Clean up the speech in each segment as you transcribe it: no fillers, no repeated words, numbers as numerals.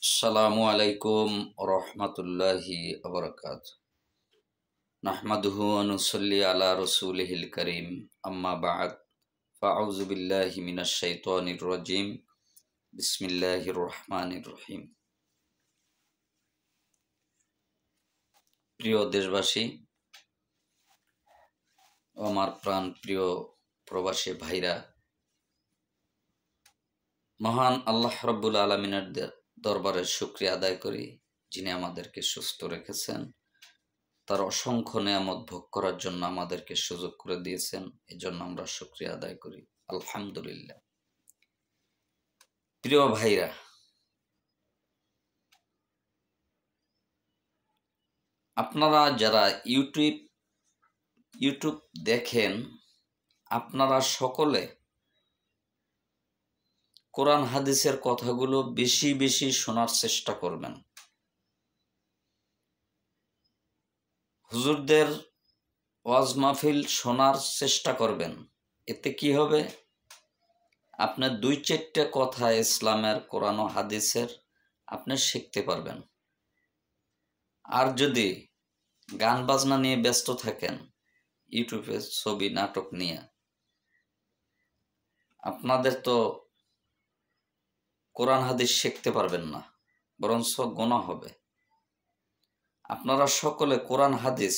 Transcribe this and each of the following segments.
আসসালামু আলাইকুম রহমতুল্লাহি আবরকাত। নাহমাদুহু ওয়া নুসাল্লি আলা রাসূলিহিল কারীম, আম্মা বা'দ। ফাআউযু বিল্লাহি মিনাশ শাইতানির রাজীম। বিসমিল্লাহির রহমানির রহিম। প্রিয় দেশবাসী ও আমার প্রাণ প্রিয় প্রবাসী ভাইরা, মহান আল্লাহ রাব্বুল আলামিনের দরবারে শুকরিয়া আদায় করি, যিনি আমাদেরকে সুস্থ রেখেছেন, তার অসংখ্য নেয়ামত ভোগ করার জন্য আমাদেরকে সুযোগ করে দিয়েছেন। এজন্য আমরা শুকরিয়া আদায় করি, আলহামদুলিল্লাহ। প্রিয় ভাইরা, আপনারা যারা ইউটিউব দেখেন, আপনারা সকলে কোরআন হাদিসের কথাগুলো বেশি বেশি শোনার চেষ্টা করবেন। হুজুরদের ওয়াজ মাহফিল শোনার চেষ্টা করবেন। এতে কি হবে, আপনার দুই চারটে কথা ইসলামের, কোরআন ও হাদিসের আপনি শিখতে পারবেন। আর যদি গান বাজনা নিয়ে ব্যস্ত থাকেন, ইউটিউবে ছবি নাটক নিয়ে, আপনাদের তো কোরআন হাদিস শিখতে পারবেন না, বরঞ্চ গুনাহ হবে। আপনারা সকলে কোরআন হাদিস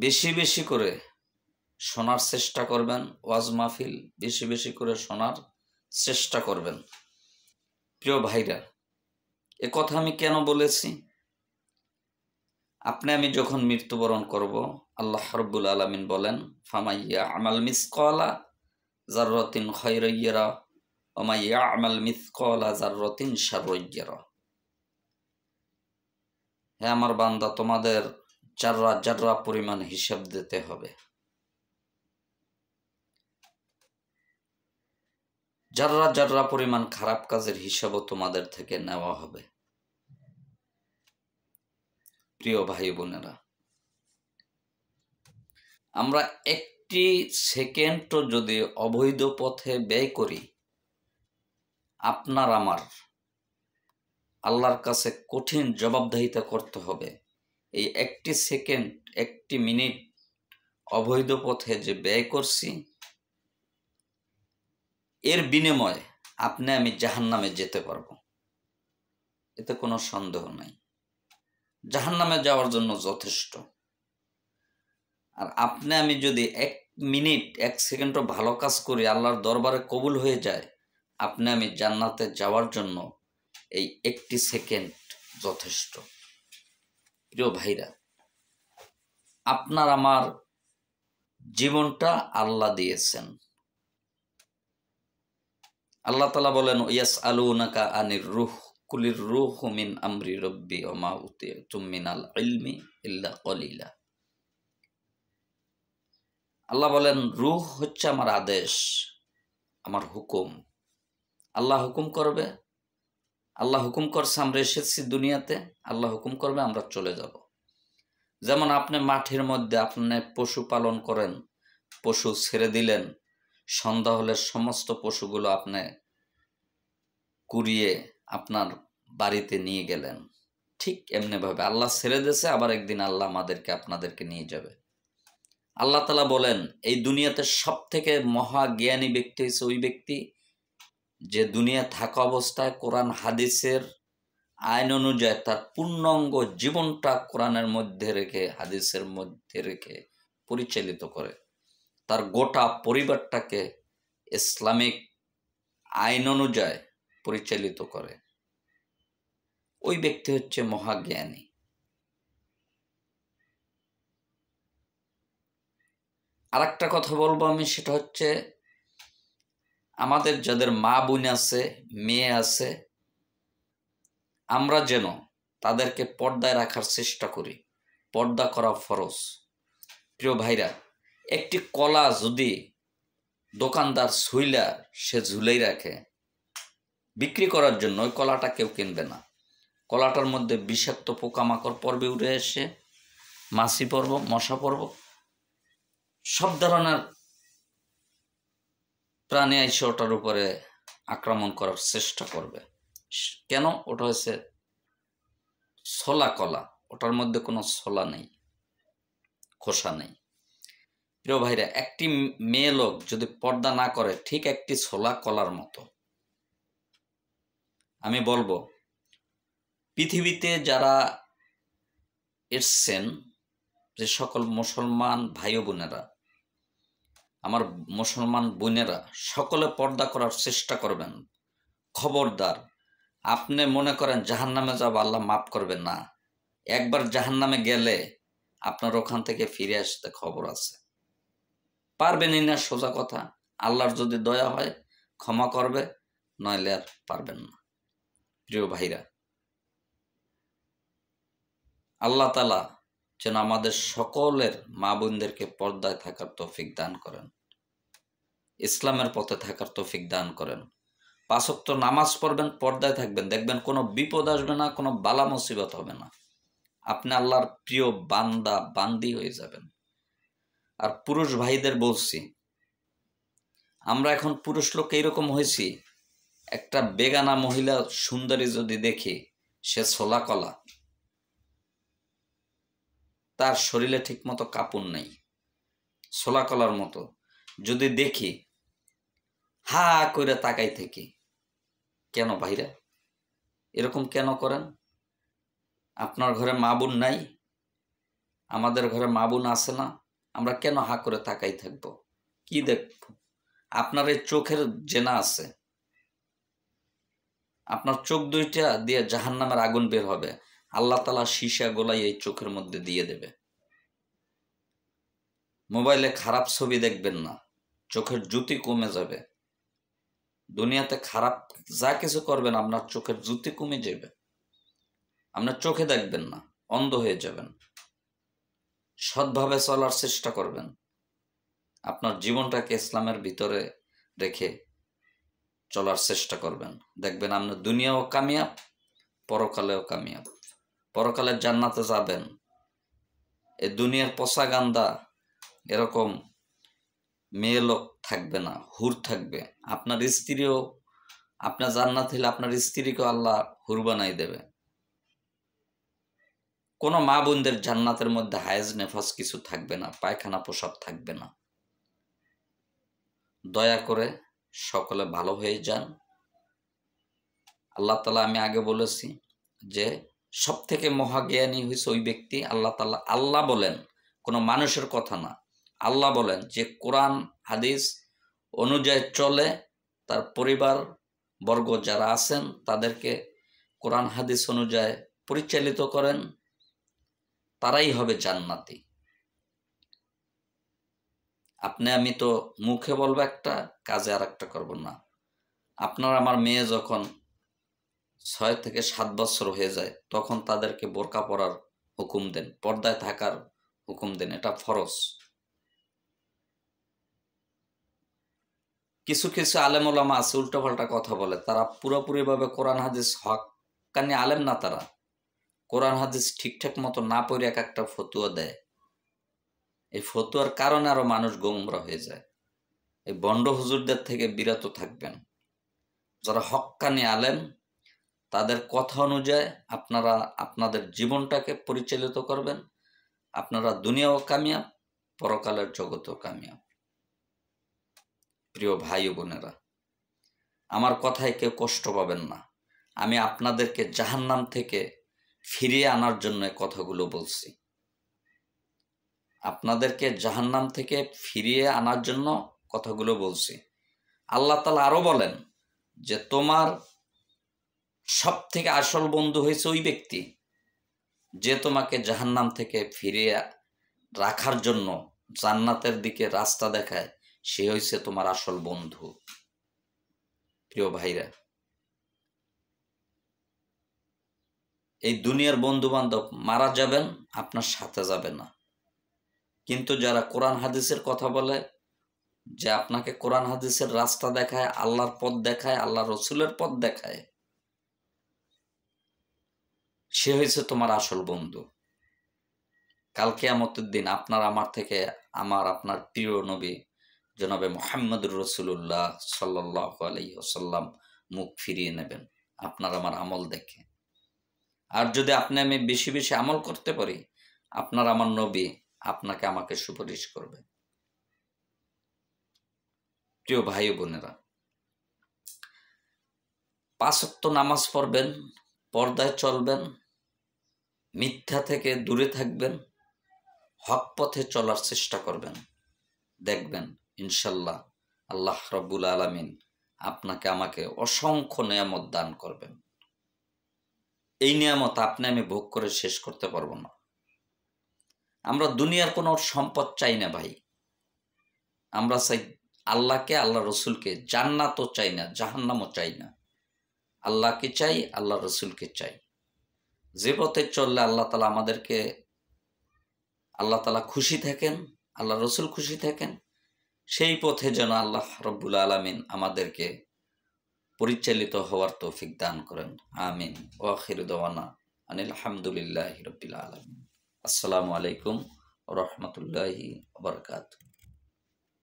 বেশি বেশি করে শোনার চেষ্টা করবেন, ওয়াজ মাহফিল বেশি বেশি করে শোনার চেষ্টা করবেন। প্রিয় ভাইরা, এ কথা আমি কেন বলেছি? আমি যখন মৃত্যুবরণ করব, আল্লাহ রাব্বুল আলামিন বলেন, ফামাইয়া আমাল মিসকালা যাররাতিন খায়রান ইয়ারা ওয়া মাইয়া আমাল মিসকালা যাররাতিন শাররান ইয়ারা। হে আমার বান্দা, তোমাদের যাররা যাররা পরিমাণ হিসাব দিতে হবে। যাররা যাররা পরিমাণ খারাপ কাজের হিসাবও তোমাদের থেকে নেওয়া হবে। প্রিয় ভাই বোনেরা, আমরা একটি সেকেন্ডও যদি অবৈধ পথে ব্যয় করি, আপনার আমার আল্লাহর কাছে কঠিন জবাবদিহিতা করতে হবে। এই একটি সেকেন্ড, একটি মিনিট অবৈধ পথে যে ব্যয় করছি, এর বিনিময়ে আমি জাহান্নামে যেতে পারবো, এতে কোনো সন্দেহ নাই। জাহান্নামে যাওয়ার জন্য যথেষ্ট। আর আমি যদি এক মিনিট, এক সেকেন্ডও ভালো কাজ করি, আল্লাহর দরবারে কবুল হয়ে যায়, আমি জান্নাতে যাওয়ার জন্য এই একটি সেকেন্ড যথেষ্ট। প্রিয় ভাইরা, আপনার আমার জীবনটা আল্লাহ দিয়েছেন। আল্লাহ তাআলা বলেন, ইয়াসআলুনাকা আনির রূহ কুলির রূহু মিন আমরি রাব্বি ওয়া মা উতিতুম মিনাল ইলমি ইল্লা কলিলা। আল্লাহ বলেন, রূহ হচ্ছে আমার আদেশ, আমার হুকুম। আল্লাহ হুকুম করবে, আল্লাহ হুকুম করছে আমরা এসেছি দুনিয়াতে, আল্লাহ হুকুম করবে আমরা চলে যাব। যেমন আপনি মাঠের মধ্যে আপনি পশু পালন করেন, পশু ছেড়ে দিলেন, সন্ধ্যা হলে সমস্ত পশুগুলো আপনি কুড়িয়ে আপনার বাড়িতে নিয়ে গেলেন। ঠিক এমনিভাবে আল্লাহ ছেড়ে দিয়েছে, আবার একদিন আল্লাহ আমাদেরকে আপনাদেরকে নিয়ে যাবে। আল্লাহ তাআলা বলেন, এই দুনিয়াতে সব থেকে মহাজ্ঞানী ব্যক্তি হচ্ছে ওই ব্যক্তি যে দুনিয়া থাকা অবস্থায় কোরআন হাদিসের আইন অনুযায়ী তার পূর্ণাঙ্গ জীবনটা কোরআনের মধ্যে রেখে, হাদিসের মধ্যে রেখে পরিচালিত করে, তার গোটা পরিবারটাকে ইসলামিক আইন অনুযায়ী পরিচালিত করে। ওই ব্যক্তি হচ্ছে মহাজ্ঞানী। আর একটা কথা বলবো আমি, সেটা হচ্ছে আমাদের যাদের মা বোন আছে, মেয়ে আছে, আমরা যেন তাদেরকে পর্দায় রাখার চেষ্টা করি। পর্দা করা ফরজ। প্রিয় ভাইরা, একটি কলা যদি দোকানদার ছুইলা সে ঝুলেই রাখে বিক্রি করার জন্য, ওই কলাটা কেউ কিনবে না। কলাটার মধ্যে বিষাক্ত পোকামাকড় পর্বে উঠে এসে মাছি পর্ব, মশা পর্ব, সব ধরনের প্রাণী এসে ওটার উপরে আক্রমণ করার চেষ্টা করবে। কেন? ওটা হচ্ছে ছোলা কলা, ওটার মধ্যে কোনো ছোলা নেই, খোসা নেই। প্রিয় ভাইরা, একটি মেয়ে লোক যদি পর্দা না করে ঠিক একটি ছোলা কলার মতো। আমি বলবো পৃথিবীতে যারা এসছেন, যে সকল মুসলমান ভাই ও বোনেরা, আমার মুসলমান বোনেরা সকলে পর্দা করার চেষ্টা করবেন। খবরদার, আপনি মনে করেন জাহান্নামে যাব, আল্লাহ মাফ করবেন না। একবার জাহান্নামে গেলে আপনার ওখান থেকে ফিরে আসতে খবর আছে, পারবেনই না। সোজা কথা, আল্লাহর যদি দয়া হয় ক্ষমা করবে, নইলে আর পারবেন না। প্রিয় ভাইরা, আল্লাহ তাআলা যেন আমাদের সকলের মা বোনদেরকে পর্দায় থাকার তৌফিক দান করেন, ইসলামের পথে থাকার তৌফিক দান করেন। 5 ওয়াক্ত নামাজ পড়বেন, পর্দায় থাকবেন, দেখবেন কোনো বিপদ আসবে না, কোনো বালা মুসিবত হবে না। আপনি আল্লাহর প্রিয় বান্দা বান্দি হয়ে যাবেন। আর পুরুষ ভাইদের বলছি, আমরা এখন পুরুষ লোক এইরকম হয়েছি, একটা বেগানা মহিলা সুন্দরী যদি দেখি, সে ছোলা কলা, তার শরীরে ঠিক মতো কাপড় নেই, ছোলা কলার মতো যদি দেখি, হা করে তাকাই থেকে। কেন ভাইরা এরকম কেন করেন? আপনার ঘরে মা বোন নাই? আমাদের ঘরে মা বোন আছে না? আমরা কেন হা করে তাকাই থাকবো? কি দেখব? আপনার এই চোখের জেনা আছে, আপনার চোখ দুইটা দিয়ে জাহান্নামের আগুন বের হবে। আল্লাহ তাআলা সীসা গোলাই এই চোখের মধ্যে দিয়ে দেবে। মোবাইলে খারাপ ছবি দেখবেন না, চোখের জ্যোতি কমে যাবে। দুনিয়াতে খারাপ যা কিছু করবেন, আপনার চোখের জ্যোতি কমে যাবে, আপনার চোখে দেখবেন না, অন্ধ হয়ে যাবেন। সৎভাবে চলার চেষ্টা করবেন, আপনার জীবনটাকে ইসলামের ভিতরে রেখে চলার চেষ্টা করবেন। দেখবেন আপনার দুনিয়াও কামিয়াব, পরকালেও কামিয়াব। পরকালের জান্নাতে যাবেন। এই দুনিয়ার পচা গান্দা এরকম মেয়ে লোক থাকবে না, হুর থাকবে। আপনার স্ত্রীও, আপনার জান্নাত হলে আপনার স্ত্রীকেও আল্লাহ হুর বানাই দেবে। কোনো মা বোনদের জান্নাতের মধ্যে হায়েজ নেফাস কিছু থাকবে না, পায়খানা প্রসাব থাকবে না। দয়া করে সকলে ভালো হয়ে যান। আল্লাহ তাআলা, আমি আগে বলেছি যে সব থেকে মহাজ্ঞানী হয়েছে ওই ব্যক্তি, আল্লাহ তাআলা। আল্লাহ বলেন, কোনো মানুষের কথা না। আল্লাহ বলেন যে কোরআন হাদিস অনুযায়ী চলে, তার পরিবার বর্গ যারা আছেন তাদেরকে কোরআন হাদিস অনুযায়ী পরিচালিত করেন, তারাই হবে জান্নাতি। আপনি আমি তো মুখে বলবো একটা, কাজে আর একটা করবো না। আপনার আমার মেয়ে যখন 6 থেকে 7 বছর হয়ে যায়, তখন তাদেরকে বোরকা পরার হুকুম দেন, পর্দায় থাকার হুকুম দেন, এটা ফরজ। কিছু কিছু আলেম ওলামা আছে উল্টোপাল্টা কথা বলে, তারা পুরোপুরিভাবে কোরআন হাদিস হক্কানি আলেম না, তারা কোরআন হাদিস ঠিকঠাক মতো না পড়ে এক একটা ফতুয়া দেয়। এই ফতুয়ার কারণে আরো মানুষ গোমরা হয়ে যায়। এই বন্ড হুজুরদের থেকে বিরত থাকবেন। যারা হক্কানি আলেম, তাদের কথা অনুযায়ী আপনারা আপনাদের জীবনটাকে পরিচালিত করবেন। আপনারা দুনিয়াও কামিয়াব, পরকালের জগতেও কামিয়াব। প্রিয় ভাই ও বোনেরা, আমার কথায় কেউ কষ্ট পাবেন না। আমি আপনাদেরকে জাহান্নাম থেকে ফিরিয়ে আনার জন্য কথাগুলো বলছি। আপনাদেরকে জাহান্নাম থেকে ফিরিয়ে আনার জন্য কথাগুলো বলছি। আল্লাহ তাআলা আরো বলেন যে তোমার সব থেকে আসল বন্ধু হয়েছে ওই ব্যক্তি যে তোমাকে জাহান্নাম থেকে ফিরিয়ে রাখার জন্য জান্নাতের দিকে রাস্তা দেখায়, সে হয়েছে তোমার আসল বন্ধু। প্রিয় ভাইরা, এই দুনিয়ার বন্ধু বান্ধব মারা যাবেন, আপনার সাথে যাবে না। কিন্তু যারা কোরআন হাদিসের কথা বলে, যে আপনাকে কোরআন হাদিসের রাস্তা দেখায়, আল্লাহর পথ দেখায়, আল্লাহ রসুলের পথ দেখায়, সে হয়েছে তোমার আসল বন্ধু। কাল কিয়ামতের দিন আপনার আমার থেকে আপনার প্রিয় নবী জনাবে মুহাম্মদুর রাসূলুল্লাহ সাল্লাল্লাহু আলাইহি ওয়াসাল্লাম মুখ ফিরিয়ে নেবেন। আপনার আমার আমল দেখে। আর যদি আপনি আমি বেশি বেশি আমল করতে পারি, আপনার আমার নবী আপনাকে আমাকে সুপারিশ করবে। প্রিয় ভাই ও বোনেরা, 5 ওয়াক্ত নামাজ পড়বেন, পর্দায় চলবেন, মিথ্যা থেকে দূরে থাকবেন, হক পথে চলার চেষ্টা করবেন। দেখবেন ইনশাল্লাহ আল্লাহ রাব্বুল আলামিন আপনাকে আমাকে অসংখ্য নিয়ামত দান করবেন। এই নিয়ামত আপনি আমি ভোগ করে শেষ করতে পারবো না। আমরা দুনিয়ার কোনো সম্পদ চাই না ভাই। আমরা চাই আল্লাহকে, আল্লাহ রসুলকে। জান্নাতও চাই না, জাহান্নামও চাই না। আল্লাহকে চাই, আল্লাহ রসুলকে চাই। যে পথে চললে আল্লাহ তালা আমাদেরকে, আল্লাহ তালা খুশি থাকেন, আল্লাহ রসুল খুশি থাকেন, সেই পথে যেন আল্লাহ রব্বুল আলামিন আমাদেরকে পরিচালিত হওয়ার তৌফিক দান করেন। আমিন। ওয়া আখিরু দাওয়ানা আনিল হামদুলিল্লাহি রাব্বিল আলামিন। আসসালামু আলাইকুম ওয়া রাহমাতুল্লাহি ওয়া বারাকাতুহু।